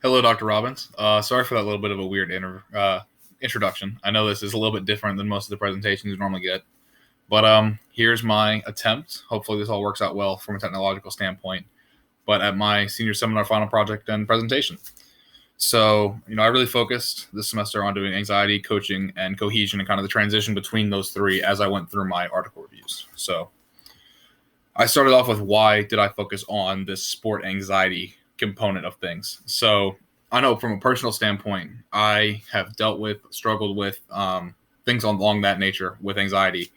Hello, Dr. Robbins. Sorry for that little bit of a weird introduction. I know this is a little bit different than most of the presentations you normally get, but here's my attempt. Hopefully, this all works out well from a technological standpoint. But at my senior seminar final project and presentation. So, I really focused this semester on doing anxiety, coaching, and cohesion and kind of the transition between those three as I went through my article reviews. So, I started off with why did I focus on this sport anxiety component of things. So I know from a personal standpoint, I have struggled with things along that nature with anxiety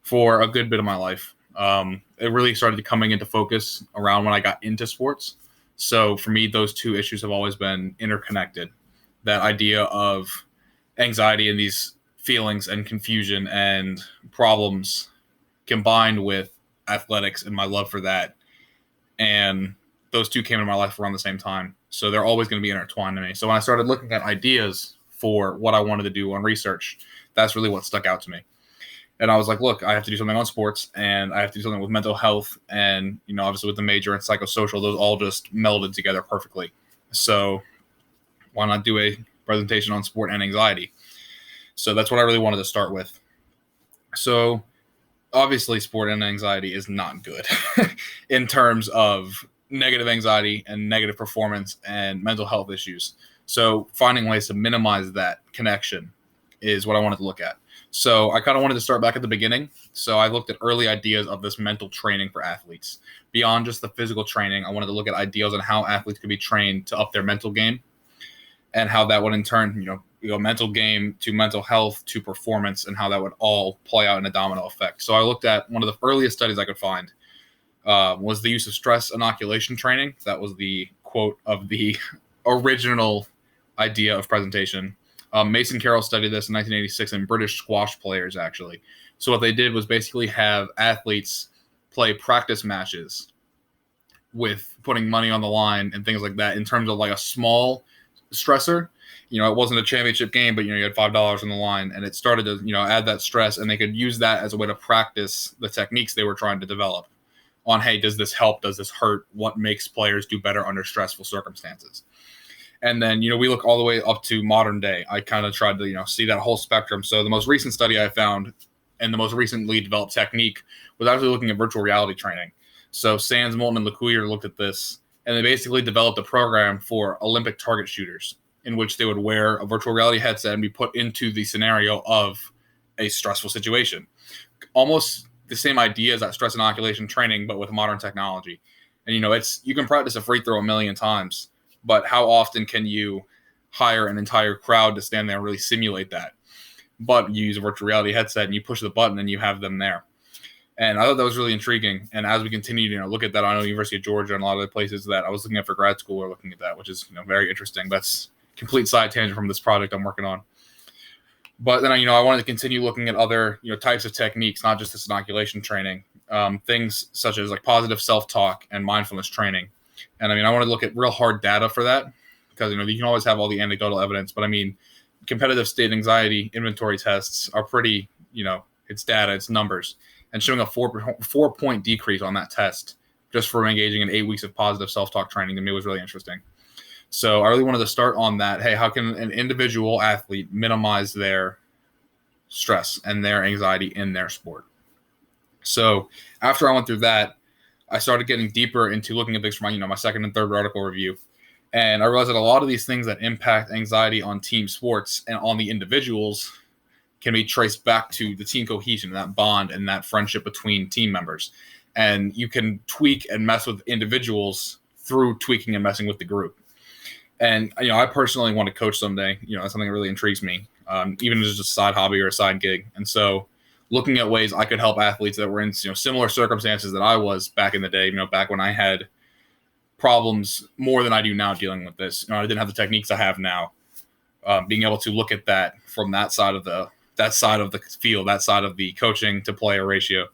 for a good bit of my life. It really started coming into focus around when I got into sports. So for me, those two issues have always been interconnected. That idea of anxiety and these feelings and confusion and problems combined with athletics and my love for that. And those two came into my life around the same time. So they're always going to be intertwined to me. So when I started looking at ideas for what I wanted to do on research, that's really what stuck out to me. And I was like, look, I have to do something on sports and I have to do something with mental health. And, obviously with the major and psychosocial, those all just melded together perfectly. So why not do a presentation on sport and anxiety? So that's what I really wanted to start with. So obviously sport and anxiety is not good in terms of negative anxiety and negative performance and mental health issues. So finding ways to minimize that connection is what I wanted to look at. So I kind of wanted to start back at the beginning. So I looked at early ideas of this mental training for athletes. Beyond just the physical training, I wanted to look at ideas on how athletes could be trained to up their mental game and how that would in turn, mental game to mental health to performance and how that would all play out in a domino effect. So I looked at one of the earliest studies I could find was the use of stress inoculation training. That was the quote of the original idea of presentation. Mason Carroll studied this in 1986 in British squash players, actually. So what they did was basically have athletes play practice matches with putting money on the line and things like that in terms of like a small stressor. It wasn't a championship game, but you had $5 on the line, and it started to add that stress, and they could use that as a way to practice the techniques they were trying to develop on, hey, does this help? Does this hurt? What makes players do better under stressful circumstances? And then we look all the way up to modern day. I kind of tried to see that whole spectrum. So the most recent study I found and the most recently developed technique was actually looking at virtual reality training. So Sands, Moulton, and LeCuyer looked at this, and they basically developed a program for Olympic target shooters in which they would wear a virtual reality headset and be put into the scenario of a stressful situation. Almost the same idea as that stress inoculation training, but with modern technology. And, you can practice a free throw a million times, but how often can you hire an entire crowd to stand there and really simulate that? But you use a virtual reality headset and you push the button and you have them there. And I thought that was really intriguing. And as we continue to look at that, I know University of Georgia and a lot of the places that I was looking at for grad school are looking at that, which is very interesting. That's complete side tangent from this project I'm working on. But then I wanted to continue looking at other types of techniques, not just this inoculation training, things such as like positive self-talk and mindfulness training. And I wanted to look at real hard data for that because you can always have all the anecdotal evidence, but competitive state anxiety inventory tests are pretty it's data, it's numbers, and showing a 4-point decrease on that test just for engaging in 8 weeks of positive self-talk training to me was really interesting. So I really wanted to start on that. Hey, how can an individual athlete minimize their stress and their anxiety in their sport? So after I went through that, I started getting deeper into looking at things for my second and third article review. And I realized that a lot of these things that impact anxiety on team sports and on the individuals can be traced back to the team cohesion, that bond and that friendship between team members. And you can tweak and mess with individuals through tweaking and messing with the group. And, I personally want to coach someday. That's something that really intrigues me, even as just a side hobby or a side gig. And so looking at ways I could help athletes that were in, similar circumstances that I was back in the day, back when I had problems more than I do now dealing with this. I didn't have the techniques I have now. Being able to look at that from that side of the field, that side of the coaching to player ratio.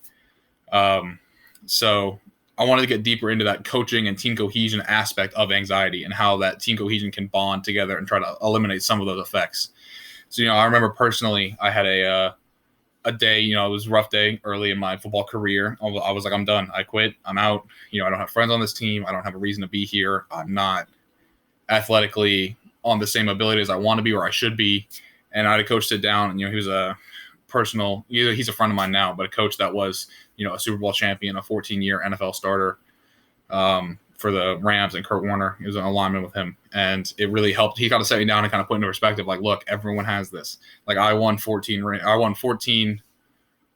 So I wanted to get deeper into that coaching and team cohesion aspect of anxiety and how that team cohesion can bond together and try to eliminate some of those effects. So, I remember personally, I had a day, it was a rough day early in my football career. I was like, I'm done. I quit. I'm out. I don't have friends on this team. I don't have a reason to be here. I'm not athletically on the same ability as I want to be or I should be. And I had a coach sit down, and he was he's a friend of mine now, but a coach that was, a Super Bowl champion, a 14-year NFL starter for the Rams, and Kurt Warner. He was an alignment with him, and it really helped. He kind of set me down and kind of put into perspective, like, look, everyone has this. Like, I won 14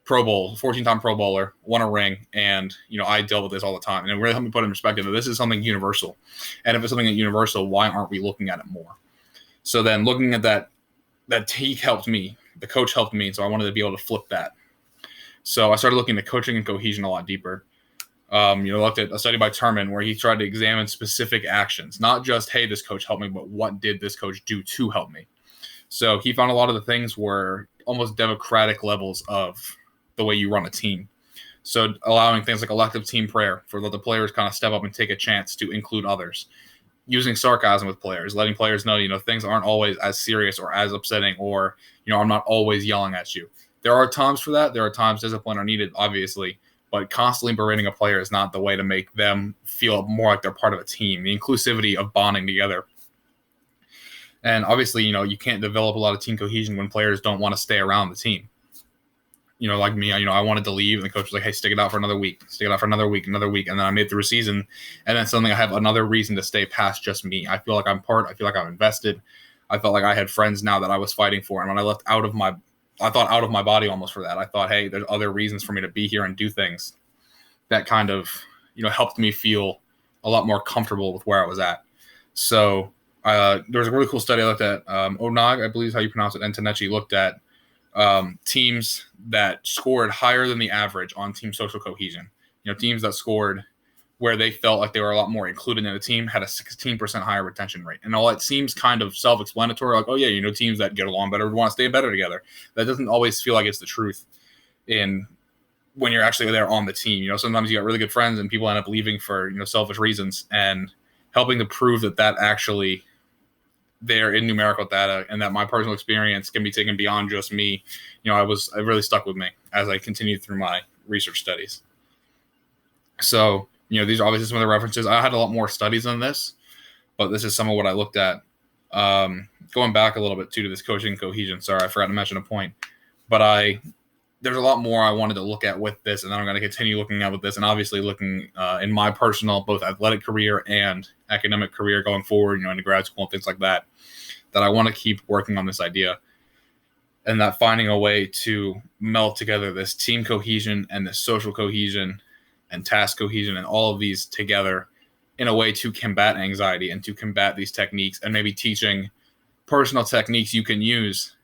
Pro Bowl, 14-time Pro Bowler, won a ring, and I dealt with this all the time. And it really helped me put in perspective that this is something universal. And if it's something universal, why aren't we looking at it more? So then looking at that he helped me, the coach helped me, so I wanted to be able to flip that. So I started looking at coaching and cohesion a lot deeper. Looked at a study by Terman where he tried to examine specific actions, not just, hey, this coach helped me, but what did this coach do to help me? So he found a lot of the things were almost democratic levels of the way you run a team. So allowing things like elective team prayer for the players kind of step up and take a chance to include others. Using sarcasm with players, letting players know, things aren't always as serious or as upsetting, or, I'm not always yelling at you. There are times for that. There are times discipline are needed, obviously, but constantly berating a player is not the way to make them feel more like they're part of a team. The inclusivity of bonding together. And obviously, you can't develop a lot of team cohesion when players don't want to stay around the team. Like me, I wanted to leave, and the coach was like, hey, stick it out for another week. And then I made it through a season, and then suddenly I have another reason to stay past just me. I feel like I'm part. I feel like I'm invested. I felt like I had friends now that I was fighting for. And when I left out of my body almost for that, I thought, hey, there's other reasons for me to be here and do things. That kind of, helped me feel a lot more comfortable with where I was at. So there was a really cool study I looked at. Onag, I believe is how you pronounce it, and Tanechi looked at teams that scored higher than the average on team social cohesion. Teams that scored where they felt like they were a lot more included in a team had a 16% higher retention rate. And all it seems kind of self-explanatory, like, oh yeah, teams that get along better want to stay better together. That doesn't always feel like it's the truth when you're actually there on the team. Sometimes you got really good friends and people end up leaving for, selfish reasons, and helping to prove that actually there in numerical data, and that my personal experience can be taken beyond just me. It really stuck with me as I continued through my research studies. So, these are obviously some of the references. I had a lot more studies on this, but this is some of what I looked at. Going back a little bit too to this coaching cohesion. Sorry, I forgot to mention a point, but there's a lot more I wanted to look at with this, and then I'm going to continue looking at with this, and obviously looking in my personal both athletic career and academic career going forward, into grad school and things like that I want to keep working on this idea, and that finding a way to meld together this team cohesion and this social cohesion and task cohesion and all of these together in a way to combat anxiety and to combat these techniques, and maybe teaching personal techniques you can use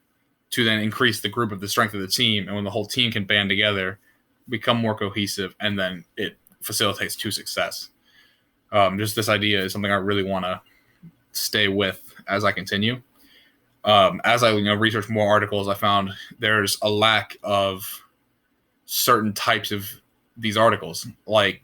to then increase the group of the strength of the team. And when the whole team can band together, become more cohesive, and then it facilitates to success. Just this idea is something I really want to stay with as I continue. As I research more articles, I found there's a lack of certain types of these articles. Like,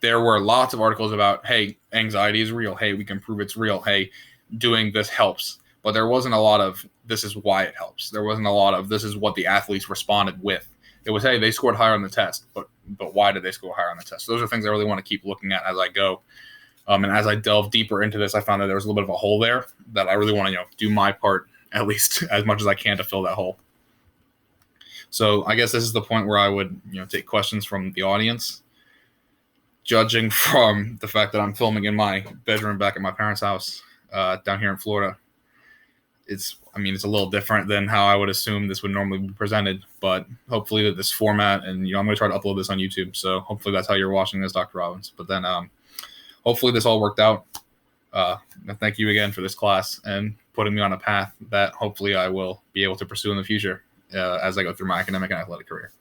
there were lots of articles about, hey, anxiety is real. Hey, we can prove it's real. Hey, doing this helps. But there wasn't a lot of, this is why it helps. There wasn't a lot of, this is what the athletes responded with. It was, hey, they scored higher on the test, but why did they score higher on the test? So those are things I really want to keep looking at as I go. And as I delve deeper into this, I found that there was a little bit of a hole there that I really want to, do my part, at least as much as I can, to fill that hole. So I guess this is the point where I would, take questions from the audience. Judging from the fact that I'm filming in my bedroom back at my parents' house down here in Florida, it's a little different than how I would assume this would normally be presented, but hopefully that this format, and, I'm going to try to upload this on YouTube. So hopefully that's how you're watching this, Dr. Robbins. But then hopefully this all worked out. Thank you again for this class and putting me on a path that hopefully I will be able to pursue in the future as I go through my academic and athletic career.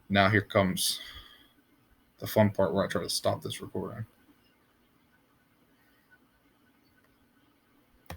Now here comes the fun part where I try to stop this recording.